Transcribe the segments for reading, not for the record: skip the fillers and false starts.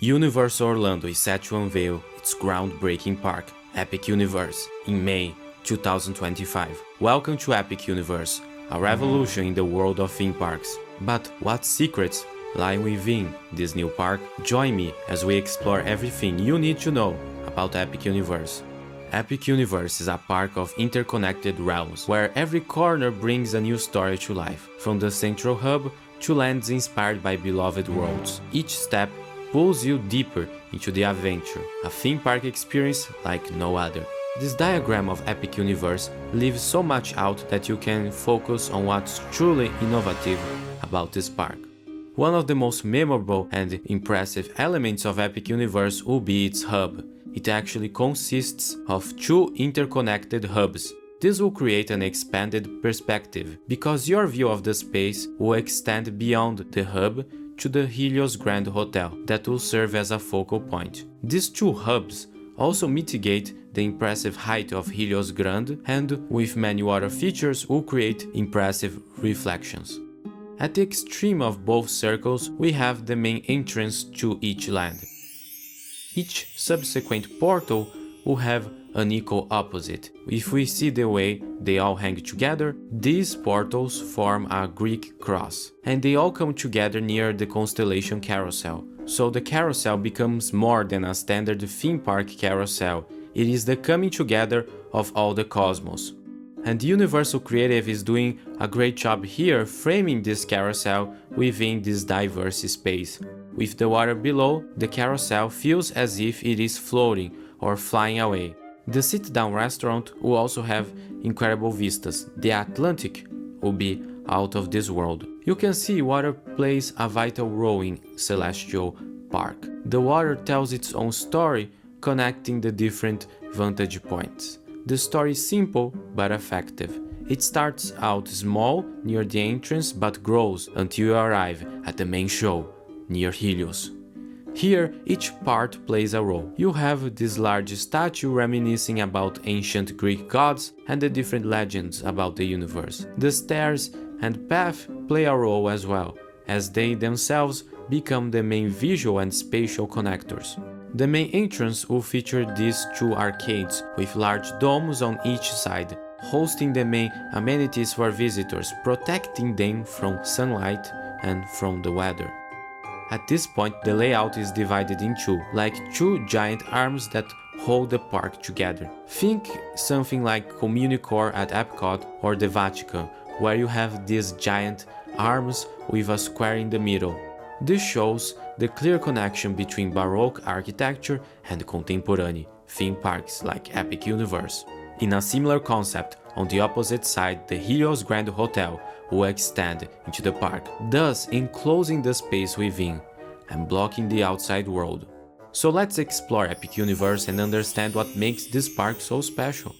Universal Orlando is set to unveil its groundbreaking park, Epic Universe, in May 2025. Welcome to Epic Universe, a revolution in the world of theme parks. But what secrets lie within this new park? Join me as we explore everything you need to know about Epic Universe. Epic Universe is a park of interconnected realms, where every corner brings a new story to life, from the central hub to lands inspired by beloved worlds. Each step pulls you deeper into the adventure, a theme park experience like no other. This diagram of Epic Universe leaves so much out that you can focus on what's truly innovative about this park. One of the most memorable and impressive elements of Epic Universe will be its hub. It actually consists of two interconnected hubs. This will create an expanded perspective, because your view of the space will extend beyond the hub to the Helios Grand Hotel that will serve as a focal point. These two hubs also mitigate the impressive height of Helios Grand, and with many water features will create impressive reflections. At the extreme of both circles, we have the main entrance to each land. Each subsequent portal will have an equal opposite. If we see the way they all hang together, these portals form a Greek cross, and they all come together near the constellation carousel. So the carousel becomes more than a standard theme park carousel. It is the coming together of all the cosmos. And Universal Creative is doing a great job here framing this carousel within this diverse space. With the water below, the carousel feels as if it is floating or flying away. The sit-down restaurant will also have incredible vistas. The Atlantic will be out of this world. You can see water plays a vital role in Celestial Park. The water tells its own story, connecting the different vantage points. The story is simple but effective. It starts out small near the entrance but grows until you arrive at the main show, near Helios. Here, each part plays a role. You have this large statue reminiscing about ancient Greek gods and the different legends about the universe. The stairs and path play a role as well, as they themselves become the main visual and spatial connectors. The main entrance will feature these two arcades with large domes on each side, hosting the main amenities for visitors, protecting them from sunlight and from the weather. At this point, the layout is divided in two, like two giant arms that hold the park together. Think something like Communicore at Epcot or the Vatican, where you have these giant arms with a square in the middle. This shows the clear connection between Baroque architecture and contemporary theme parks like Epic Universe. In a similar concept, on the opposite side, the Helios Grand Hotel will extend into the park, thus enclosing the space within and blocking the outside world. So let's explore Epic Universe and understand what makes this park so special.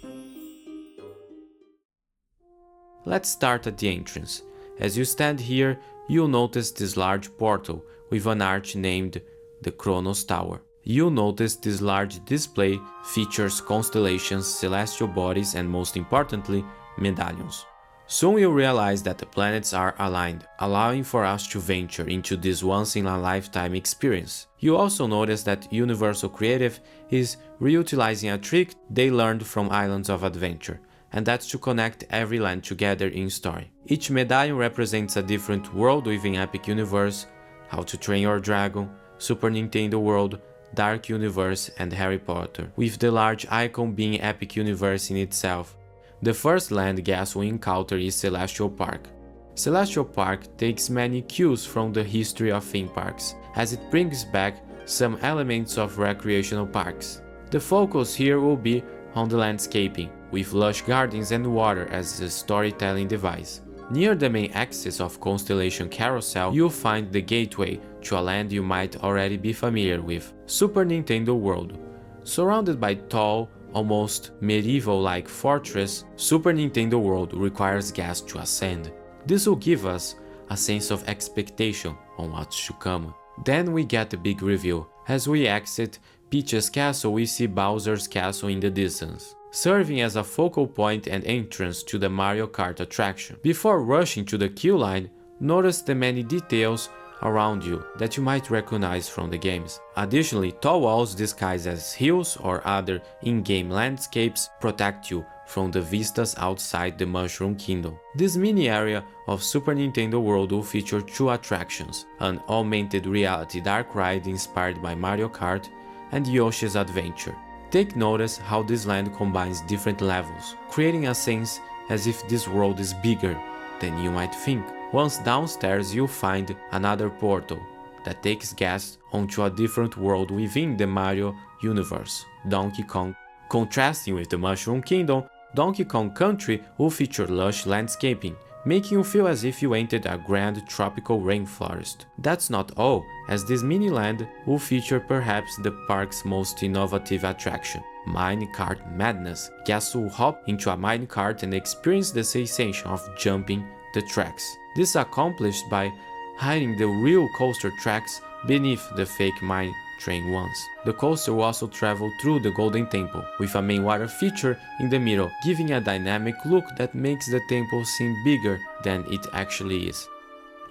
Let's start at the entrance. As you stand here, you'll notice this large portal with an arch named the Kronos Tower. You'll notice this large display features constellations, celestial bodies, and most importantly, medallions. Soon you'll realize that the planets are aligned, allowing for us to venture into this once-in-a-lifetime experience. You also notice that Universal Creative is reutilizing a trick they learned from Islands of Adventure, and that's to connect every land together in story. Each medallion represents a different world within Epic Universe: How to Train Your Dragon, Super Nintendo World, Dark Universe, and Harry Potter, with the large icon being Epic Universe in itself. The first land guests will encounter is Celestial Park. Celestial Park takes many cues from the history of theme parks, as it brings back some elements of recreational parks. The focus here will be on the landscaping, with lush gardens and water as a storytelling device. Near the main axis of Constellation Carousel, you'll find the gateway to a land you might already be familiar with, Super Nintendo World. Surrounded by tall, almost medieval-like fortress, Super Nintendo World requires guests to ascend. This will give us a sense of expectation on what's to come. Then we get the big reveal. As we exit Peach's castle, we see Bowser's castle in the distance, serving as a focal point and entrance to the Mario Kart attraction. Before rushing to the queue line, notice the many details around you that you might recognize from the games. Additionally, tall walls disguised as hills or other in-game landscapes protect you from the vistas outside the Mushroom Kingdom. This mini area of Super Nintendo World will feature 2 attractions, an augmented reality dark ride inspired by Mario Kart and Yoshi's Adventure. Take notice how this land combines different levels, creating a sense as if this world is bigger than you might think. Once downstairs, you'll find another portal that takes guests onto a different world within the Mario universe, Donkey Kong. Contrasting with the Mushroom Kingdom, Donkey Kong Country will feature lush landscaping, making you feel as if you entered a grand tropical rainforest. That's not all, as this mini-land will feature perhaps the park's most innovative attraction, Minecart Madness. Guests will hop into a minecart and experience the sensation of jumping the tracks. This is accomplished by hiding the real coaster tracks beneath the fake mine train ones. The coaster will also travel through the Golden Temple, with a main water feature in the middle, giving a dynamic look that makes the temple seem bigger than it actually is.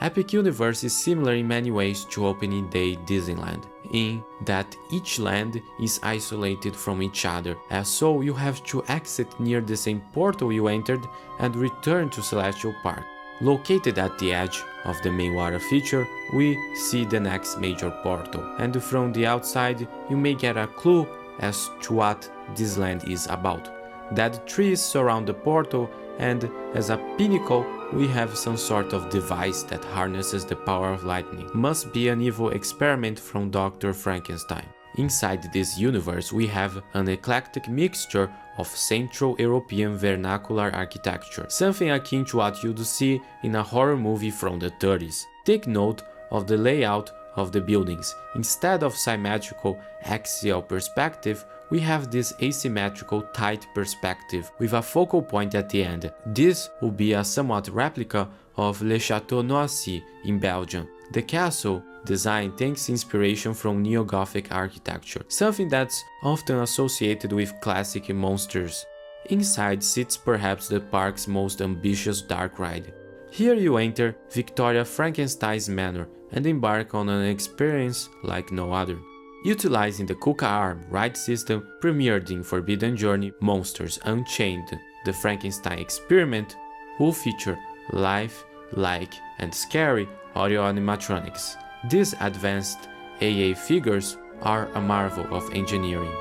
Epic Universe is similar in many ways to Opening Day Disneyland, in that each land is isolated from each other, and so you have to exit near the same portal you entered and return to Celestial Park. Located at the edge of the main water feature, we see the next major portal, and from the outside you may get a clue as to what this land is about. Dead trees surround the portal, and as a pinnacle we have some sort of device that harnesses the power of lightning. Must be an evil experiment from Dr. Frankenstein. Inside this universe we have an eclectic mixture of Central European vernacular architecture, something akin to what you'd see in a horror movie from the 30s. Take note of the layout of the buildings. Instead of symmetrical axial perspective, we have this asymmetrical tight perspective with a focal point at the end. This will be a somewhat replica of Le Château Noisy in Belgium. The castle design takes inspiration from neo-Gothic architecture, something that's often associated with classic monsters. Inside sits perhaps the park's most ambitious dark ride. Here you enter Victoria Frankenstein's Manor and embark on an experience like no other. Utilizing the Kuka Arm ride system premiered in Forbidden Journey, Monsters Unchained, the Frankenstein Experiment will feature life, like, and scary audio animatronics. These advanced AA figures are a marvel of engineering.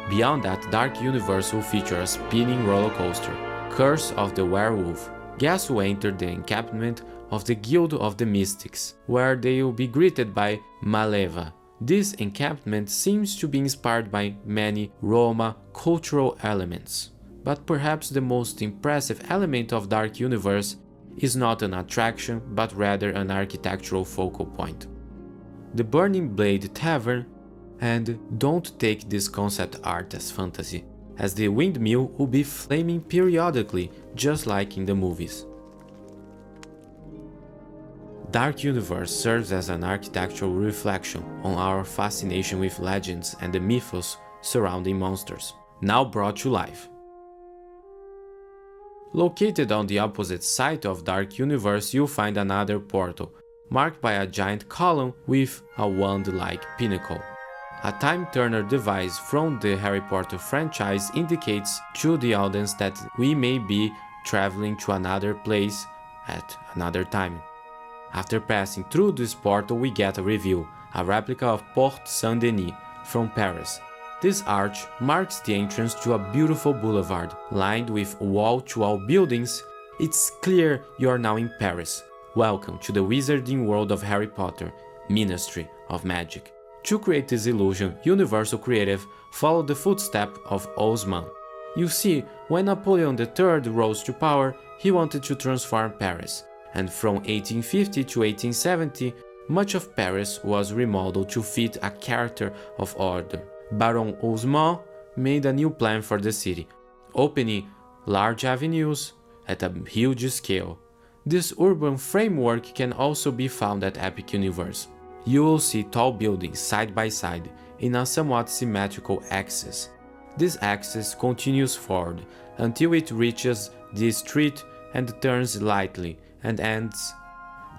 Beyond that, Dark Universe will feature a spinning roller coaster, Curse of the Werewolf. Guests will enter the encampment of the Guild of the Mystics, where they will be greeted by Maleva. This encampment seems to be inspired by many Roma cultural elements, but perhaps the most impressive element of Dark Universe is not an attraction, but rather an architectural focal point. The Burning Blade Tavern, and don't take this concept art as fantasy, as the windmill will be flaming periodically, just like in the movies. Dark Universe serves as an architectural reflection on our fascination with legends and the mythos surrounding monsters, now brought to life. Located on the opposite side of Dark Universe, you'll find another portal, marked by a giant column with a wand-like pinnacle. A time-turner device from the Harry Potter franchise indicates to the audience that we may be traveling to another place at another time. After passing through this portal, we get a reveal, a replica of Porte Saint-Denis from Paris. This arch marks the entrance to a beautiful boulevard, lined with wall-to-wall buildings. It's clear you're now in Paris. Welcome to the wizarding world of Harry Potter, Ministry of Magic. To create this illusion, Universal Creative followed the footsteps of Haussmann. You see, when Napoleon III rose to power, he wanted to transform Paris, and from 1850 to 1870, much of Paris was remodeled to fit a character of order. Baron Haussmann made a new plan for the city, opening large avenues at a huge scale. This urban framework can also be found at Epic Universe. You will see tall buildings side by side in a somewhat symmetrical axis. This axis continues forward until it reaches the street and turns slightly and ends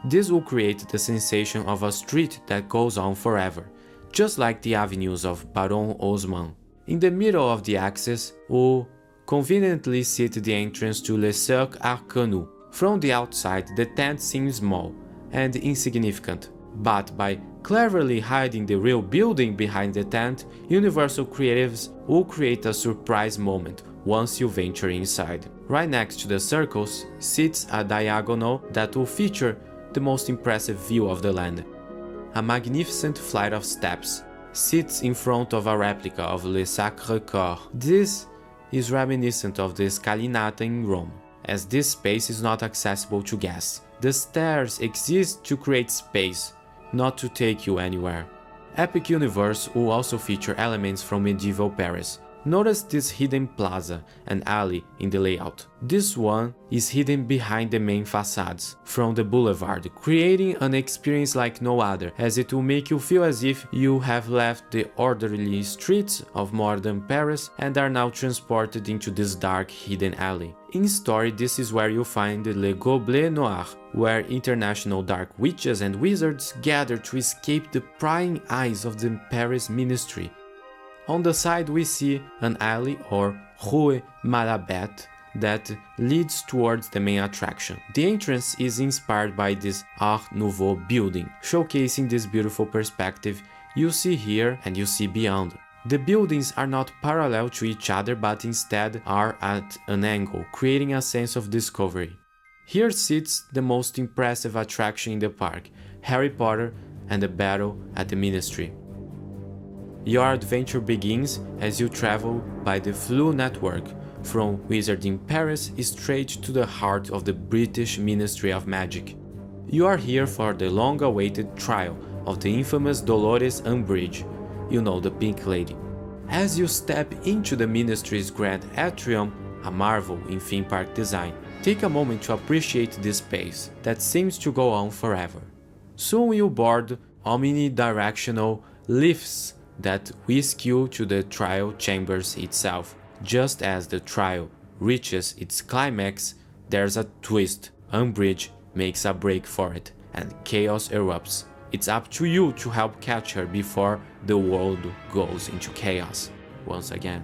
This will create the sensation of a street that goes on forever, just like the avenues of Baron Osman. In the middle of the axis, we'll conveniently sit the entrance to Le Cercle Arquenou. From the outside, the tent seems small and insignificant, but by cleverly hiding the real building behind the tent, Universal Creatives will create a surprise moment once you venture inside. Right next to the circles sits a diagonal that will feature the most impressive view of the land. A magnificent flight of steps sits in front of a replica of Le Sacré-Cœur. This is reminiscent of the Scalinata in Rome, as this space is not accessible to guests. The stairs exist to create space, not to take you anywhere. Epic Universe will also feature elements from medieval Paris. Notice this hidden plaza and alley in the layout. This one is hidden behind the main facades from the boulevard, creating an experience like no other, as it will make you feel as if you have left the orderly streets of modern Paris and are now transported into this dark hidden alley. In story, this is where you'll find Le Gobelet Noir, where international dark witches and wizards gather to escape the prying eyes of the Paris ministry. On the side we see an alley or Rue Malabête that leads towards the main attraction. The entrance is inspired by this Art Nouveau building, showcasing this beautiful perspective you see here and you see beyond. The buildings are not parallel to each other but instead are at an angle, creating a sense of discovery. Here sits the most impressive attraction in the park, Harry Potter and the Battle at the Ministry. Your adventure begins as you travel by the Floo network from Wizarding Paris straight to the heart of the British Ministry of Magic. You are here for the long-awaited trial of the infamous Dolores Umbridge, you know, the Pink Lady. As you step into the Ministry's Grand Atrium, a marvel in theme park design, take a moment to appreciate this space that seems to go on forever. Soon you'll board omnidirectional lifts that whisk you to the trial chambers itself. Just as the trial reaches its climax, there's a twist. Umbridge makes a break for it, and chaos erupts. It's up to you to help catch her before the world goes into chaos once again.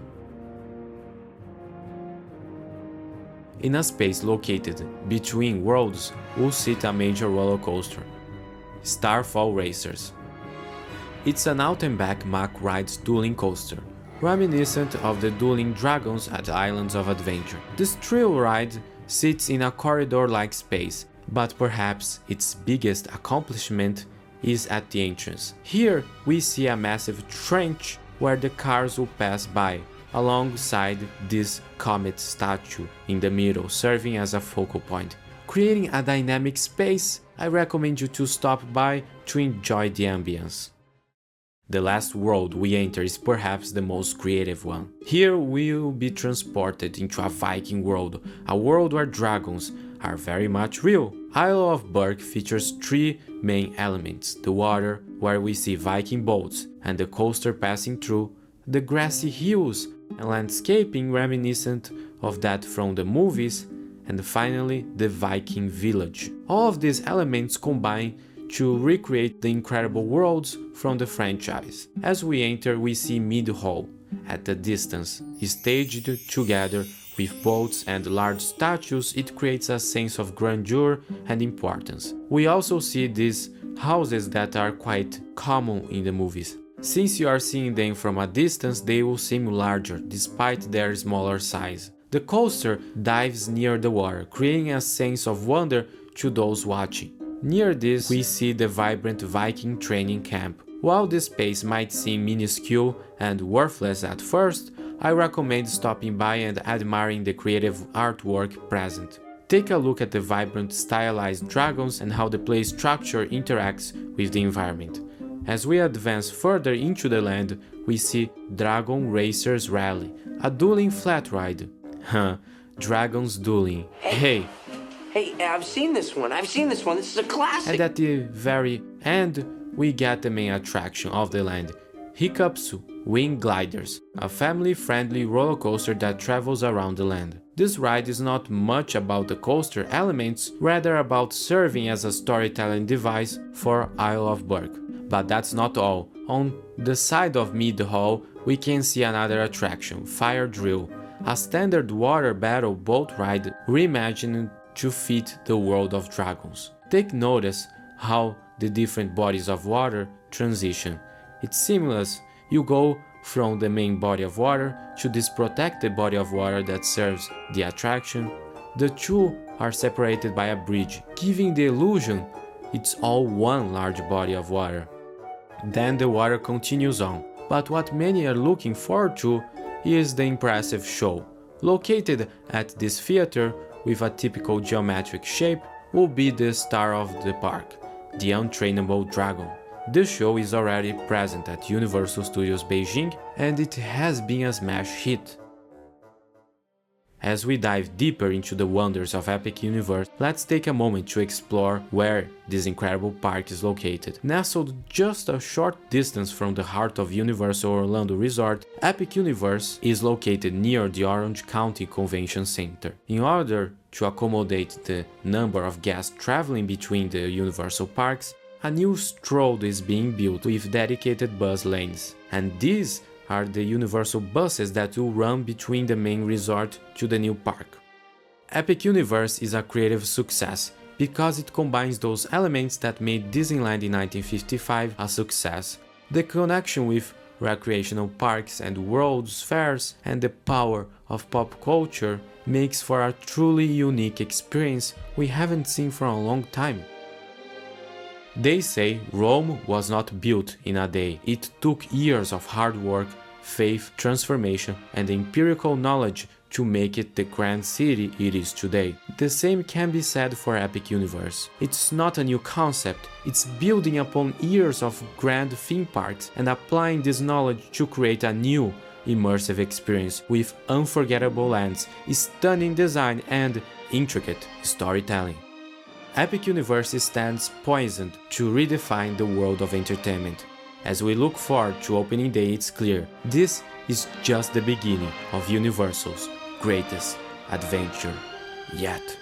In a space located between worlds will sit a major roller coaster, Starfall Racers. It's an out-and-back Mack Rides dueling coaster, reminiscent of the dueling dragons at Islands of Adventure. This thrill ride sits in a corridor-like space, but perhaps its biggest accomplishment is at the entrance. Here we see a massive trench where the cars will pass by, alongside this comet statue in the middle, serving as a focal point. Creating a dynamic space, I recommend you to stop by to enjoy the ambience. The last world we enter is perhaps the most creative one. Here we will be transported into a Viking world, a world where dragons are very much real. Isle of Berk features three main elements: the water, where we see Viking boats and the coaster passing through, the grassy hills and landscaping reminiscent of that from the movies, and finally the Viking village. All of these elements combine to recreate the incredible worlds from the franchise. As we enter, we see Mead Hall at a distance, staged together with boats and large statues. It creates a sense of grandeur and importance. We also see these houses that are quite common in the movies. Since you are seeing them from a distance, they will seem larger despite their smaller size. The coaster dives near the water, creating a sense of wonder to those watching. Near this, we see the vibrant Viking training camp. While this space might seem minuscule and worthless at first, I recommend stopping by and admiring the creative artwork present. Take a look at the vibrant stylized dragons and how the play structure interacts with the environment. As we advance further into the land, we see Dragon Racers Rally, a dueling flat ride. Dragons dueling. Hey, I've seen this one. This is a classic. And at the very end, we get the main attraction of the land, Hikapsu, Wing Gliders, a family-friendly roller coaster that travels around the land. This ride is not much about the coaster elements, rather about serving as a storytelling device for Isle of Burke. But that's not all. On the side of mid-hall, we can see another attraction, Fire Drill, a standard water battle boat ride reimagined to fit the world of dragons. Take notice how the different bodies of water transition. It's seamless. You go from the main body of water to this protected body of water that serves the attraction. The two are separated by a bridge, giving the illusion it's all one large body of water. Then the water continues on, but what many are looking forward to is the impressive show. Located at this theater with a typical geometric shape will be the star of the park, the untrainable dragon. This show is already present at Universal Studios Beijing and it has been a smash hit. As we dive deeper into the wonders of Epic Universe, let's take a moment to explore where this incredible park is located. Nestled just a short distance from the heart of Universal Orlando Resort, Epic Universe is located near the Orange County Convention Center. In order to accommodate the number of guests traveling between the Universal parks, a new road is being built with dedicated bus lanes, and these are the Universal buses that will run between the main resort to the new park. Epic Universe is a creative success because it combines those elements that made Disneyland in 1955 a success: the connection with recreational parks and world's fairs, and the power of pop culture makes for a truly unique experience we haven't seen for a long time. They say Rome was not built in a day. It took years of hard work, faith, transformation, and empirical knowledge to make it the grand city it is today. The same can be said for Epic Universe. It's not a new concept, it's building upon years of grand theme parks and applying this knowledge to create a new, immersive experience with unforgettable lands, stunning design, and intricate storytelling. Epic Universe stands poised to redefine the world of entertainment. As we look forward to opening day, it's clear this is just the beginning of Universal's greatest adventure yet.